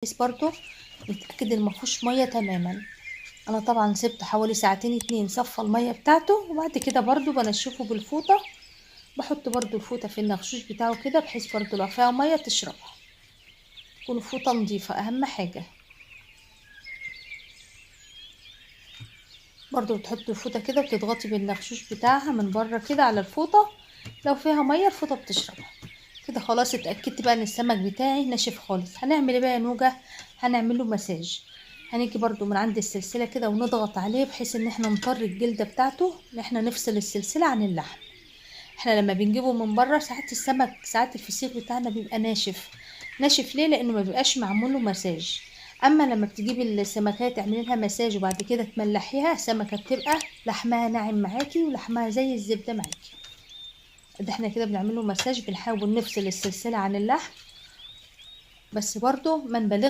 بحيث برضو نتأكد ان مفيهوش مية تماما. انا طبعا سبته حوالي ساعتين اتنين صفى المية بتاعته، وبعد كده برضو بنشفه بالفوطة. بحط برضو الفوطة في النغشوش بتاعه كده، بحيث برضو لو فيها مية تشربها، تكون الفوطة نظيفة اهم حاجة. برضو بتحطي الفوطة كده وتضغطي بالنغشوش بتاعها من بره كده على الفوطة، لو فيها مية الفوطة بتشربها. كده خلاص اتأكدت بقى ان السمك بتاعي ناشف خالص. هنعمل ايه بقى يا نوجة؟ هنعمله مساج. هنيجي برضو من عند السلسلة كده ونضغط عليه، بحيث ان احنا نطر الجلدة بتاعته، ان احنا نفصل السلسلة عن اللحم. احنا لما بنجيبه من بره ساعات السمك، ساعات الفسيخ بتاعنا بيبقى ناشف. ناشف ليه؟ لانه ما بيبقاش معمول له مساج. اما لما بتجيبي السمكية تعملي لها مساج وبعد كده تملحيها، السمكة بتبقى لحمها ناعم معاكي ولحمها زي الزبدة معاكي. ده احنا كده بنعمله مساج، بنحاول نفصل السلسلة عن اللحم، بس برضو ما نبالغش